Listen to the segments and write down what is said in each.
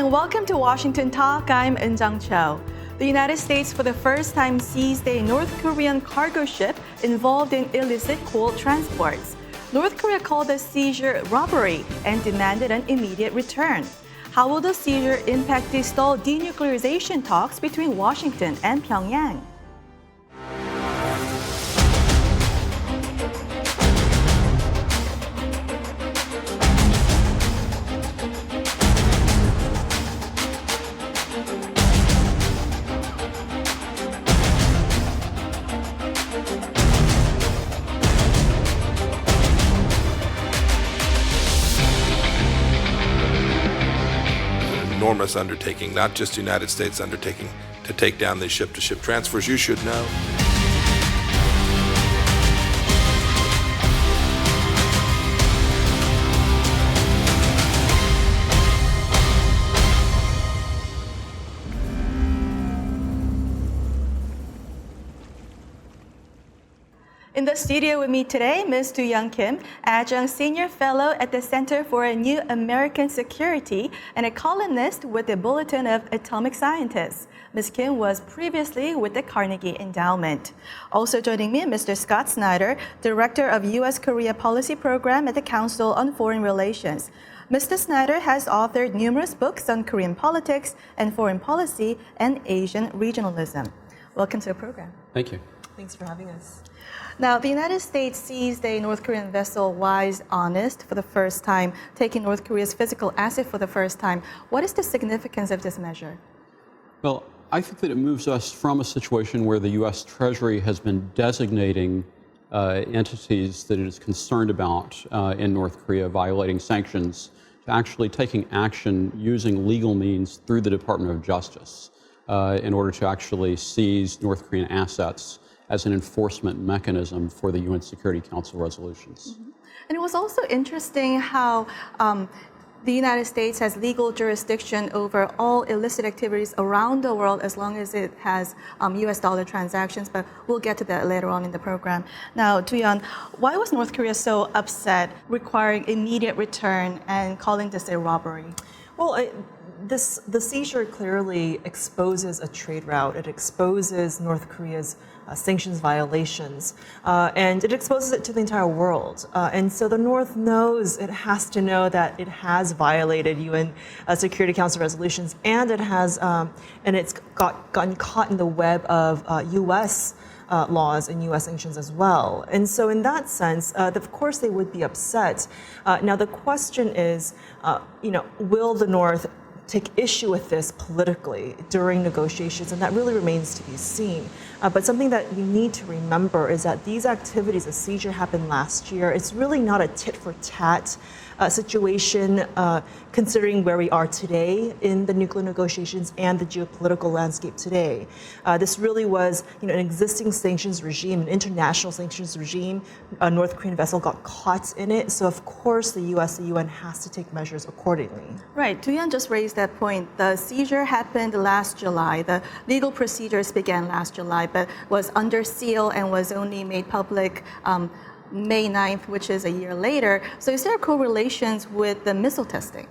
and welcome to Washington Talk. I'm Eun Cho. The United States for the first time seized a North Korean cargo ship involved in illicit coal transports. North Korea called the seizure robbery and demanded an immediate return. How will the seizure impact the stalled denuclearization talks between Washington and Pyongyang? Enormous undertaking, not just the United States undertaking to take down these ship-to-ship transfers. You should know. In the studio with me today, Ms. Duyeon Kim, Adjunct Senior Fellow at the Center for a New American Security and a columnist with the Bulletin of Atomic Scientists. Ms. Kim was previously with the Carnegie Endowment. Also joining me, Mr. Scott Snyder, Director of U.S.-Korea Policy Program at the Council on Foreign Relations. Mr. Snyder has authored numerous books on Korean politics and foreign policy and Asian regionalism. Welcome to the program. Thank you. Thanks for having us. Now, the United States seized a North Korean vessel, Wise Honest, for the first time, taking North Korea's physical asset for the first time. What is the significance of this measure? Well, I think that it moves us from a situation where the U.S. Treasury has been designating entities that it is concerned about in North Korea violating sanctions to actually taking action using legal means through the Department of Justice in order to actually seize North Korean assets as an enforcement mechanism for the UN Security Council resolutions. Mm-hmm. And it was also interesting how the United States has legal jurisdiction over all illicit activities around the world as long as it has US dollar transactions, but we'll get to that later on in the program. Now, Duyeon, why was North Korea so upset, requiring immediate return and calling this a robbery? Well, the seizure clearly exposes a trade route. It exposes North Korea's sanctions violations, and it exposes it to the entire world. And so the North knows it has to know that it has violated UN Security Council resolutions, and it has, and it's gotten caught in the web of U.S. Laws and U.S. sanctions as well. And so in that sense, of course they would be upset. Now the question is, will the North take issue with this politically during negotiations, and that really remains to be seen. But something that we need to remember is that these activities, the seizure happened last year. It's really not a tit-for-tat situation, considering where we are today in the nuclear negotiations and the geopolitical landscape today. This really was, an existing sanctions regime, an international sanctions regime. A North Korean vessel got caught in it, so of course the U.S., the UN has to take measures accordingly. Right, Duyeon just raised that point. The seizure happened last July. The legal procedures began last July, but was under seal and was only made public May 9th, which is a year later. So is there a correlations with the missile testing?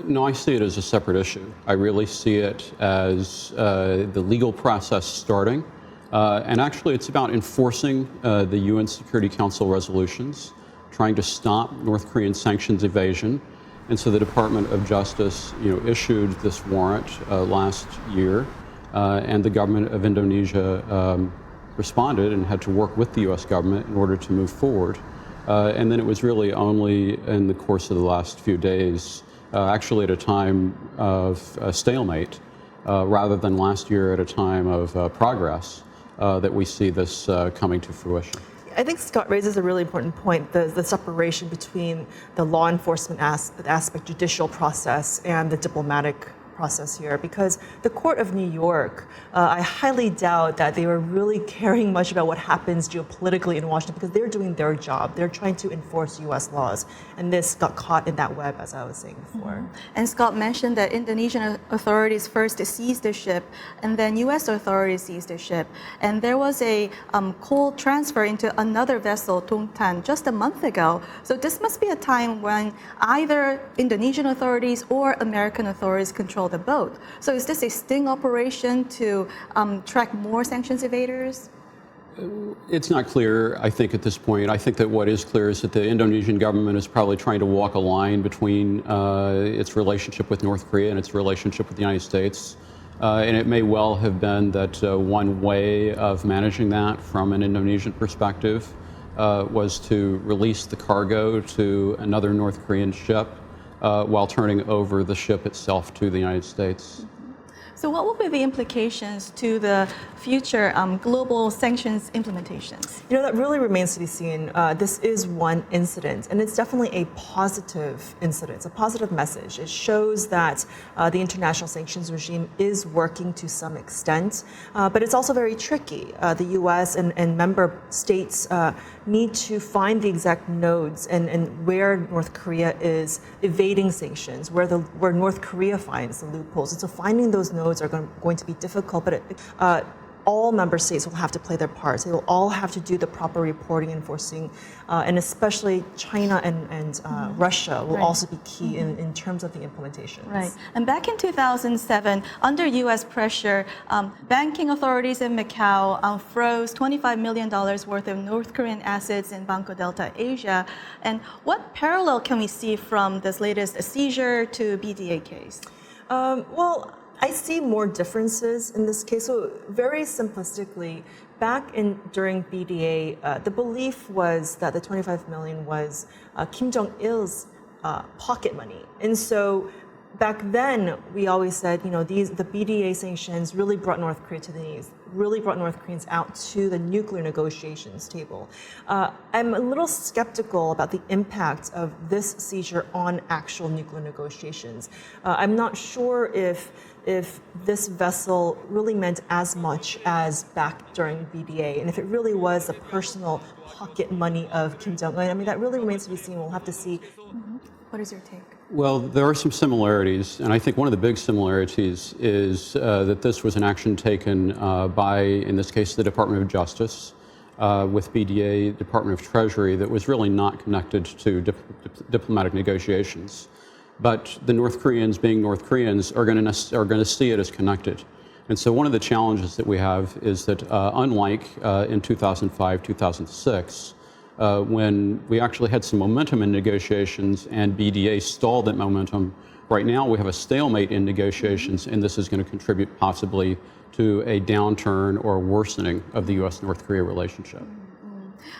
No, I see it as a separate issue. I really see it as the legal process starting. And actually, it's about enforcing the UN Security Council resolutions, trying to stop North Korean sanctions evasion. And so the Department of Justice, issued this warrant last year, and the government of Indonesia responded and had to work with the U.S. government in order to move forward. And then it was really only in the course of the last few days, actually at a time of stalemate, rather than last year at a time of progress, that we see this coming to fruition. I think Scott raises a really important point, the separation between the law enforcement aspect, judicial process, and the diplomatic process here, because the Court of New York, I highly doubt that they were really caring much about what happens geopolitically in Washington, because they're doing their job. They're trying to enforce U.S. laws, and this got caught in that web, as I was saying before. And Scott mentioned that Indonesian authorities first seized the ship, and then U.S. authorities seized the ship. And there was a coal transfer into another vessel, Tongtan, just a month ago. So this must be a time when either Indonesian authorities or American authorities control the boat. So is this a sting operation to track more sanctions evaders? It's not clear, I think, at this point. I think that what is clear is that the Indonesian government is probably trying to walk a line between its relationship with North Korea and its relationship with the United States. And it may well have been that one way of managing that from an Indonesian perspective was to release the cargo to another North Korean ship while turning over the ship itself to the United States. So what will be the implications to the future global sanctions implementations? You know, that really remains to be seen. This is one incident, and it's definitely a positive incident. It's a positive message. It shows that the international sanctions regime is working to some extent, but it's also very tricky. The U.S. and member states need to find the exact nodes and where North Korea is evading sanctions, where North Korea finds the loopholes. And so finding those nodes are going to be difficult, but all member states will have to play their parts. They will all have to do the proper reporting, enforcing, and especially China and Russia will also be key in terms of the implementation. Right. And back in 2007, under U.S. pressure, banking authorities in Macau froze $25 million worth of North Korean assets in Banco Delta Asia. And what parallel can we see from this latest seizure to BDA case? Well, I see more differences in this case. So very simplistically, during BDA, the belief was that the 25 million was Kim Jong-il's pocket money. And so back then, we always said, you know, the BDA sanctions really brought North Korea to the knees, really brought North Koreans out to the nuclear negotiations table. I'm a little skeptical about the impact of this seizure on actual nuclear negotiations. I'm not sure if this vessel really meant as much as back during BDA, and if it really was the personal pocket money of Kim Jong-un. I mean, that really remains to be seen. We'll have to see. What is your take? Well, there are some similarities, and I think one of the big similarities is that this was an action taken by, in this case, the Department of Justice, with BDA, Department of Treasury, that was really not connected to diplomatic negotiations. But the North Koreans, being North Koreans, are going to see it as connected. And so one of the challenges that we have is that unlike in 2005, 2006, when we actually had some momentum in negotiations and BDA stalled that momentum, right now we have a stalemate in negotiations, and this is going to contribute possibly to a downturn or worsening of the U.S.-North Korea relationship.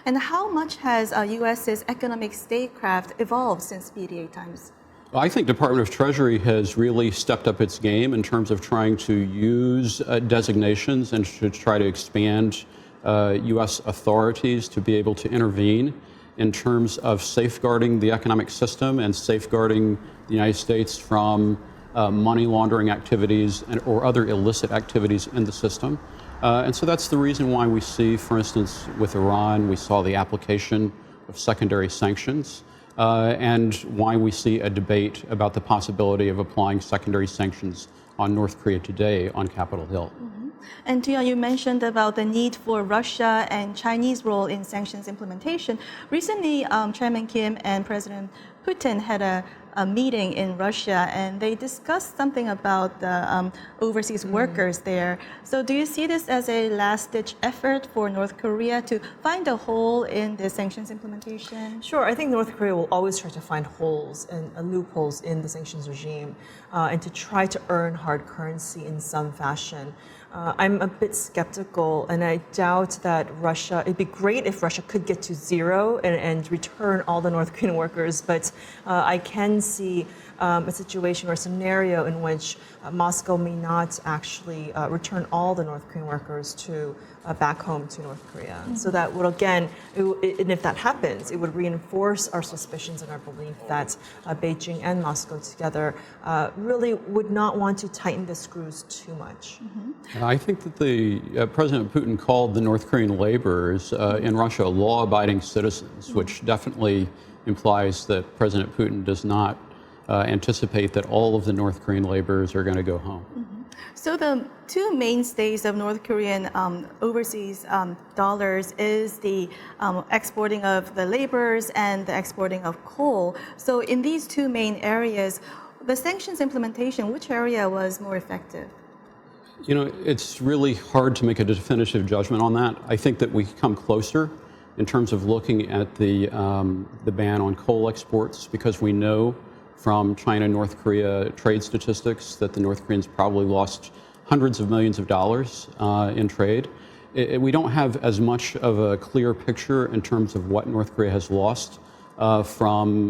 And how much has U.S.'s economic statecraft evolved since BDA times? I think Department of Treasury has really stepped up its game in terms of trying to use designations and to try to expand U.S. authorities to be able to intervene in terms of safeguarding the economic system and safeguarding the United States from money laundering activities or other illicit activities in the system. And so that's the reason why we see, for instance, with Iran, we saw the application of secondary sanctions. And why we see a debate about the possibility of applying secondary sanctions on North Korea today on Capitol Hill. And Duyeon, you mentioned about the need for Russia and Chinese role in sanctions implementation. Recently, Chairman Kim and President Putin had a meeting in Russia, and they discussed something about the overseas workers there. So do you see this as a last-ditch effort for North Korea to find a hole in the sanctions implementation? Sure. I think North Korea will always try to find holes and loopholes in the sanctions regime and to try to earn hard currency in some fashion. I'm a bit skeptical, and I doubt that it'd be great if Russia could get to zero and return all the North Korean workers, but I can see a situation or a scenario in which Moscow may not actually return all the North Korean workers to back home to North Korea. So that would, again, and if that happens, it would reinforce our suspicions and our belief that Beijing and Moscow together really would not want to tighten the screws too much. I think that the President Putin called the North Korean laborers in Russia law-abiding citizens, which definitely implies that President Putin does not anticipate that all of the North Korean laborers are going to go home. So the two mainstays of North Korean overseas dollars is the exporting of the laborers and the exporting of coal. So in these two main areas, the sanctions implementation, which area was more effective? You know, it's really hard to make a definitive judgment on that. I think that we come closer in terms of looking at the ban on coal exports, because we know from China-North Korea trade statistics that the North Koreans probably lost hundreds of millions of dollars in trade. We don't have as much of a clear picture in terms of what North Korea has lost from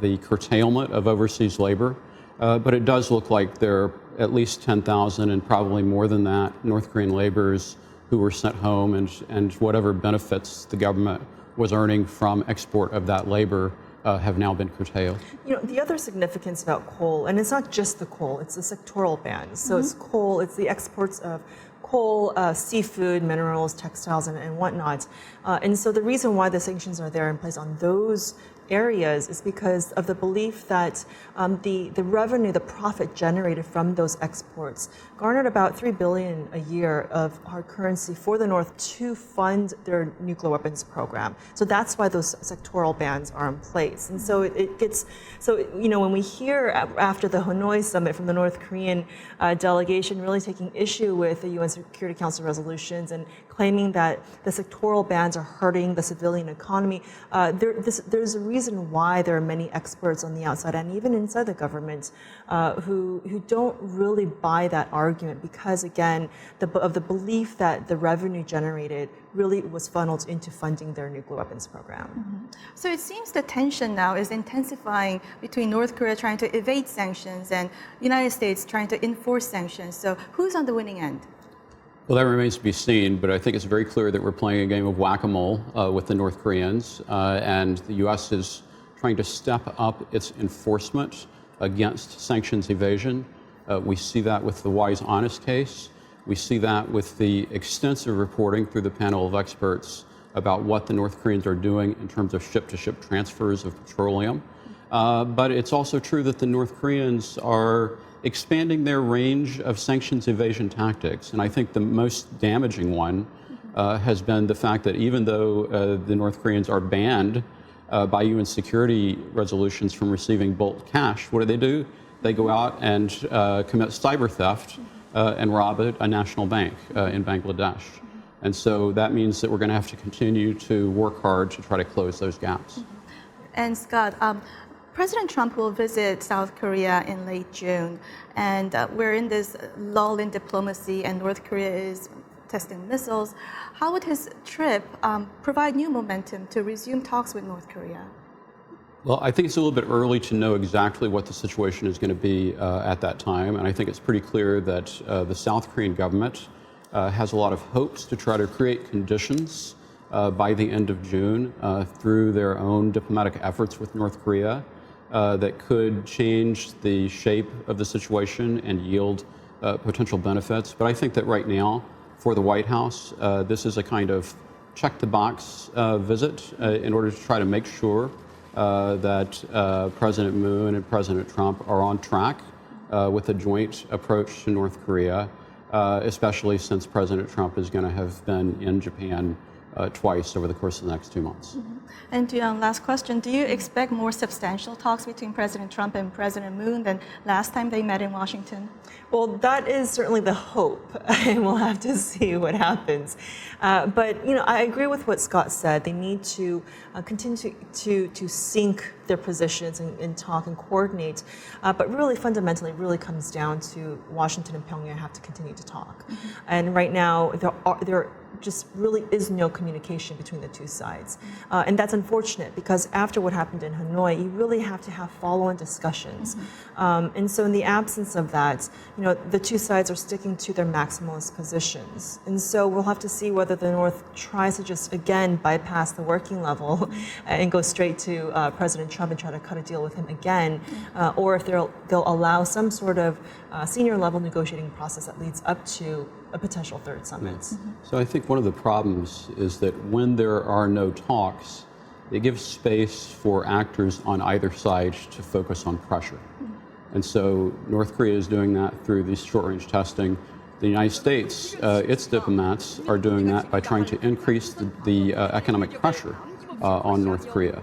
the curtailment of overseas labor, but it does look like there are at least 10,000 and probably more than that North Korean laborers who were sent home, and whatever benefits the government was earning from export of that labor have now been curtailed. You know, the other significance about coal, and it's not just the coal, it's the sectoral bans. So it's coal, it's the exports of coal, seafood, minerals, textiles, and whatnot. And so the reason why the sanctions are there in place on those areas is because of the belief that the revenue, the profit generated from those exports garnered about $3 billion a year of hard currency for the North to fund their nuclear weapons program. So that's why those sectoral bans are in place. And so it gets, so, you know, when we hear after the Hanoi summit from the North Korean delegation really taking issue with the UN Security Council resolutions and claiming that the sectoral bans are hurting the civilian economy, there's a reason why there are many experts on the outside and even inside the government who don't really buy that argument, because again, of the belief that the revenue generated really was funneled into funding their nuclear weapons program. So it seems the tension now is intensifying between North Korea trying to evade sanctions and United States trying to enforce sanctions. So who's on the winning end? Well, that remains to be seen, but I think it's very clear that we're playing a game of whack-a-mole with the North Koreans, and the U.S. is trying to step up its enforcement against sanctions evasion. We see that with the Wise Honest case. We see that with the extensive reporting through the panel of experts about what the North Koreans are doing in terms of ship-to-ship transfers of petroleum. But it's also true that the North Koreans are expanding their range of sanctions evasion tactics. And I think the most damaging one has been the fact that even though the North Koreans are banned by UN security resolutions from receiving bulk cash, what do? They go out and commit cyber theft and rob a national bank in Bangladesh. And so that means that we're going to have to continue to work hard to try to close those gaps. And Scott, President Trump will visit South Korea in late June, and we're in this lull in diplomacy, and North Korea is testing missiles. How would his trip provide new momentum to resume talks with North Korea? Well, I think it's a little bit early to know exactly what the situation is going to be at that time, and I think it's pretty clear that the South Korean government has a lot of hopes to try to create conditions by the end of June through their own diplomatic efforts with North Korea that could change the shape of the situation and yield potential benefits. But I think that right now, for the White House, this is a kind of check-the-box visit in order to try to make sure that President Moon and President Trump are on track with a joint approach to North Korea, especially since President Trump is going to have been in Japan twice over the course of the next 2 months. And Duyeon, last question. Do you expect more substantial talks between President Trump and President Moon than last time they met in Washington? Well, that is certainly the hope, and we'll have to see what happens. But, you know, I agree with what Scott said. They need to continue to sink their positions and talk and coordinate. But really, fundamentally, it really comes down to Washington and Pyongyang have to continue to talk. And right now, there just really is no communication between the two sides. And that's unfortunate because after what happened in Hanoi, you really have to have follow-on discussions. And so in the absence of that, the two sides are sticking to their maximalist positions. And so we'll have to see whether the North tries to just, again, bypass the working level and go straight to President Trump and try to cut a deal with him again, or if they'll allow some sort of senior level negotiating process that leads up to a potential third summit. So I think one of the problems is that when there are no talks, it gives space for actors on either side to focus on pressure. And so North Korea is doing that through these short-range testing. The United States, its diplomats are doing that by trying to increase the economic pressure on North Korea.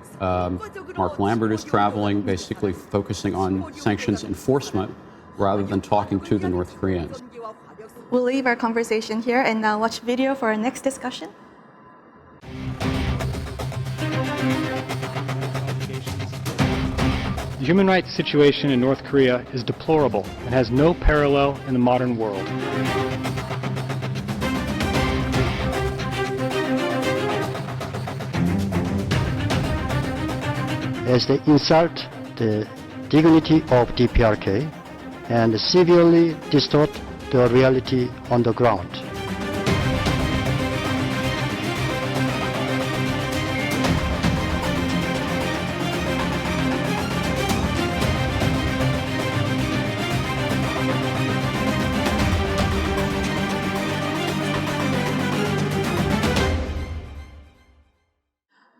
Mark Lambert is traveling, basically focusing on sanctions enforcement rather than talking to the North Koreans. We'll leave our conversation here and now watch video for our next discussion. The human rights situation in North Korea is deplorable and has no parallel in the modern world. As they insult the dignity of DPRK and severely distort the reality on the ground.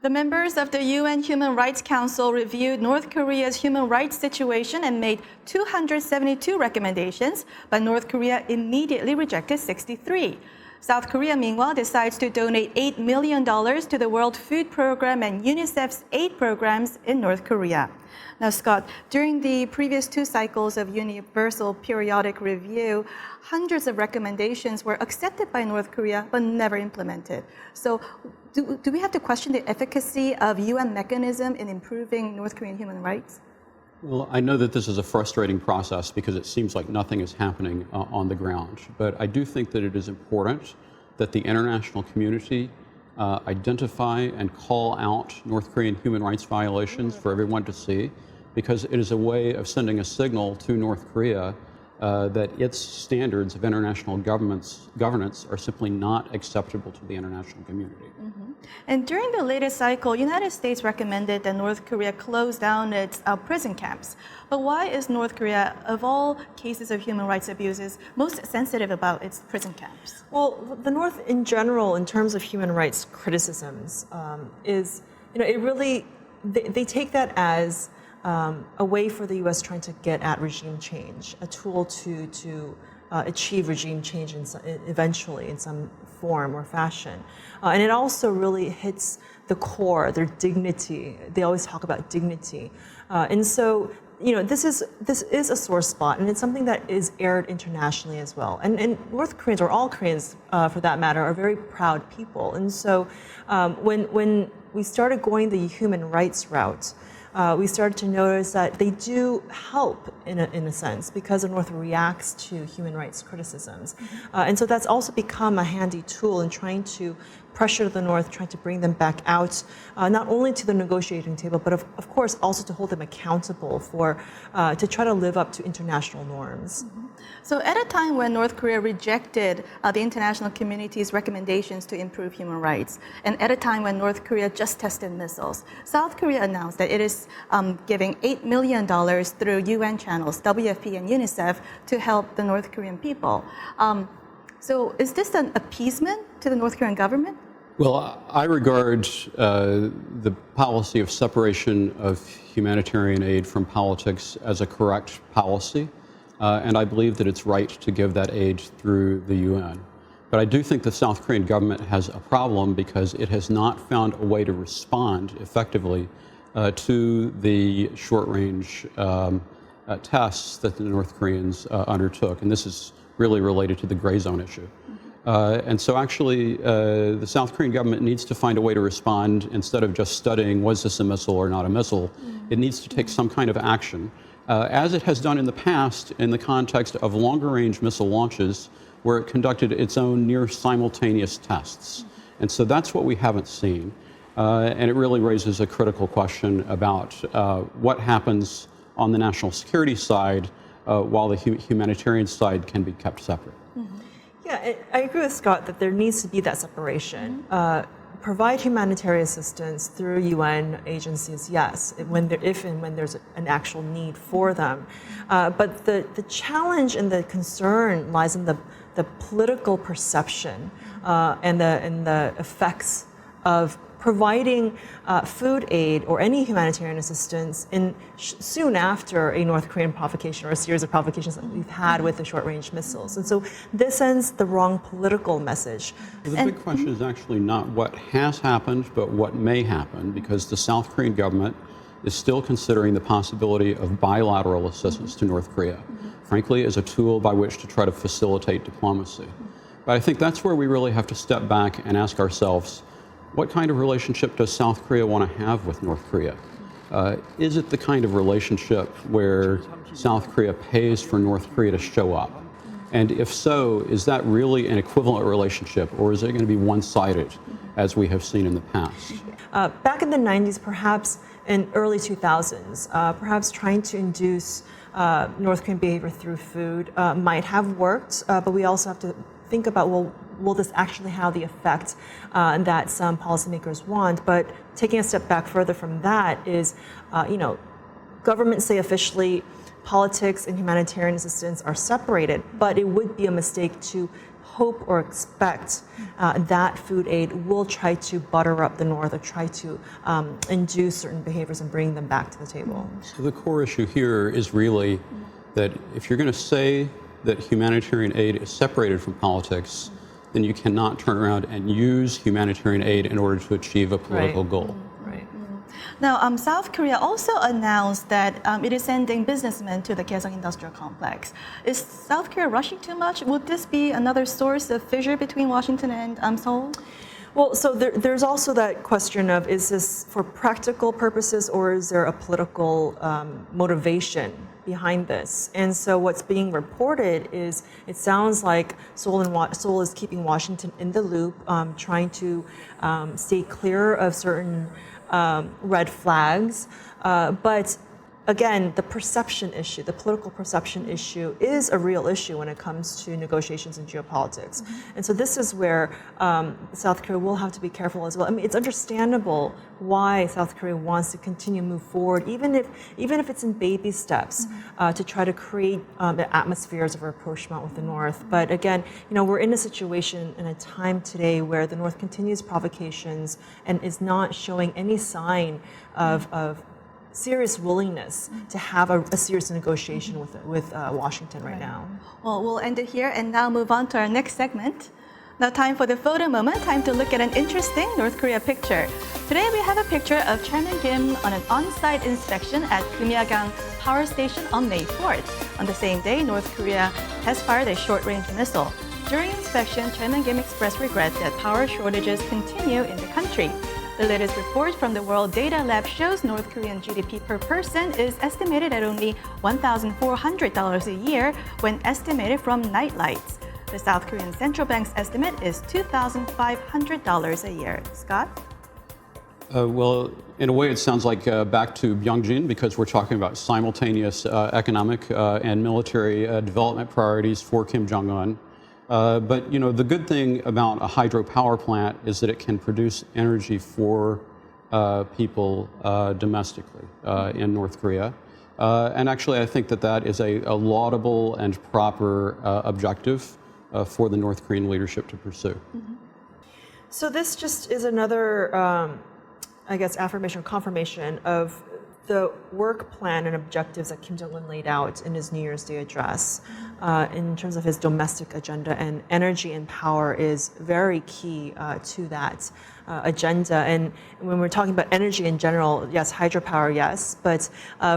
The members of the UN Human Rights Council reviewed North Korea's human rights situation and made 272 recommendations, but North Korea immediately rejected 63. South Korea, meanwhile, decides to donate $8 million to the World Food Program and UNICEF's aid programs in North Korea. Now, Scott, during the previous two cycles of Universal Periodic Review, hundreds of recommendations were accepted by North Korea but never implemented. So do we have to question the efficacy of UN mechanism in improving North Korean human rights? Well, I know that this is a frustrating process because it seems like nothing is happening on the ground. But I do think that it is important that the international community identify and call out North Korean human rights violations for everyone to see, because it is a way of sending a signal to North Korea that its standards of international governance are simply not acceptable to the international community. And during the latest cycle, United States recommended that North Korea close down its prison camps. But why is North Korea, of all cases of human rights abuses, most sensitive about its prison camps? Well, the North in general, in terms of human rights criticisms, is, it really, they take that as a way for the U.S. trying to get at regime change, a tool to achieve regime change eventually in some form or fashion. And it also really hits the core, their dignity. They always talk about dignity. And so, this is a sore spot, and it's something that is aired internationally as well. And North Koreans, or all Koreans for that matter, are very proud people. And so when we started going the human rights route, we started to notice that they do help in a sense because the North reacts to human rights criticisms. And so that's also become a handy tool in trying to pressure the North, trying to bring them back out, not only to the negotiating table, but of course also to hold them accountable to try to live up to international norms. So at a time when North Korea rejected the international community's recommendations to improve human rights, and at a time when North Korea just tested missiles, South Korea announced that it is giving $8 million through UN channels, WFP and UNICEF, to help the North Korean people. So is this an appeasement to the North Korean government? Well, I regard the policy of separation of humanitarian aid from politics as a correct policy. And I believe that it's right to give that aid through the UN. But I do think the South Korean government has a problem because it has not found a way to respond effectively to the short-range tests that the North Koreans undertook. And this is really related to the gray zone issue. And so actually, the South Korean government needs to find a way to respond instead of just studying, was this a missile or not a missile? It needs to take some kind of action, as it has done in the past in the context of longer-range missile launches, where it conducted its own near-simultaneous tests. And so that's what we haven't seen. And it really raises a critical question about what happens on the national security side while the humanitarian side can be kept separate. Yeah, I agree with Scott that there needs to be that separation. Provide humanitarian assistance through UN agencies, yes, if and when there's an actual need for them. But the challenge and the concern lies in the political perception and the effects of providing food aid or any humanitarian assistance soon after a North Korean provocation or a series of provocations that we've had with the short-range missiles. And so this sends the wrong political message. The big question is actually not what has happened, but what may happen, because the South Korean government is still considering the possibility of bilateral assistance to North Korea, frankly, as a tool by which to try to facilitate diplomacy. But I think that's where we really have to step back and ask ourselves, what kind of relationship does South Korea want to have with North Korea? Is it the kind of relationship where South Korea pays for North Korea to show up? And if so, is that really an equivalent relationship, or is it going to be one-sided, as we have seen in the past? Back in the 90s, perhaps in early 2000s, perhaps trying to induce North Korean behavior through food might have worked, but we also have to think about, well, will this actually have the effect that some policymakers want? But taking a step back further from that is, governments say officially politics and humanitarian assistance are separated, but it would be a mistake to hope or expect that food aid will try to butter up the North or try to induce certain behaviors and bring them back to the table. So the core issue here is really that if you're going to say that humanitarian aid is separated from politics, then you cannot turn around and use humanitarian aid in order to achieve a political goal. Right. Now, South Korea also announced that it is sending businessmen to the Kaesong Industrial Complex. Is South Korea rushing too much? Would this be another source of fissure between Washington and Seoul? Well, so there's also that question of, is this for practical purposes or is there a political motivation behind this? And so what's being reported is, it sounds like Seoul is keeping Washington in the loop, trying to stay clear of certain red flags. But again, the perception issue, the political perception issue is a real issue when it comes to negotiations and geopolitics. And so this is where South Korea will have to be careful as well. I mean, it's understandable why South Korea wants to continue to move forward, even if it's in baby steps, to try to create the atmospheres of rapprochement with the North. But again, we're in a situation in a time today where the North continues provocations and is not showing any sign of serious willingness to have a serious negotiation with Washington right now. Well, we'll end it here and now move on to our next segment. Now, time for the photo moment. Time to look at an interesting North Korea picture. Today, we have a picture of Chairman Kim on an on-site inspection at Gumyagang Power Station on May 4th. On the same day, North Korea has fired a short-range missile. During inspection, Chairman Kim expressed regret that power shortages continue in the country. The latest report from the World Data Lab shows North Korean GDP per person is estimated at only $1,400 a year when estimated from night lights. The South Korean Central Bank's estimate is $2,500 a year. Scott? Well, in a way, it sounds like back to Byungjin, because we're talking about simultaneous economic and military development priorities for Kim Jong-un. But the good thing about a hydropower plant is that it can produce energy for people domestically in North Korea. And actually, I think that is a laudable and proper objective for the North Korean leadership to pursue. So this just is another, affirmation or confirmation of the work plan and objectives that Kim Jong-un laid out in his New Year's Day address in terms of his domestic agenda, and energy and power is very key to that agenda. And when we're talking about energy in general, yes, hydropower, yes, but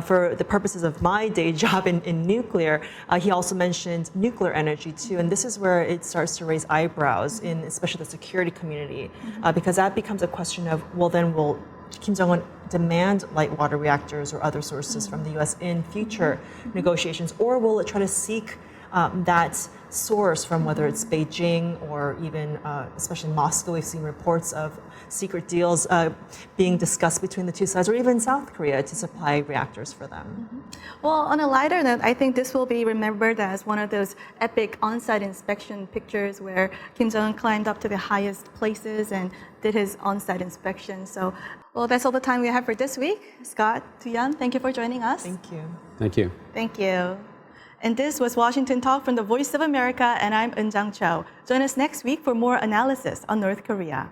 for the purposes of my day job in nuclear, he also mentioned nuclear energy too. And this is where it starts to raise eyebrows in especially the security community, because that becomes a question of, well, then will Kim Jong-un demand light water reactors or other sources from the U.S. in future negotiations, or will it try to seek that source from whether it's Beijing or even, especially Moscow? We've seen reports of secret deals being discussed between the two sides, or even South Korea to supply reactors for them. Well, on a lighter note, I think this will be remembered as one of those epic on-site inspection pictures where Kim Jong-un climbed up to the highest places and did his on-site inspection. So, well, that's all the time we have for this week. Scott, Duyeon, thank you for joining us. Thank you. Thank you. Thank you. And this was Washington Talk from the Voice of America, and I'm Eunjang Cho. Join us next week for more analysis on North Korea.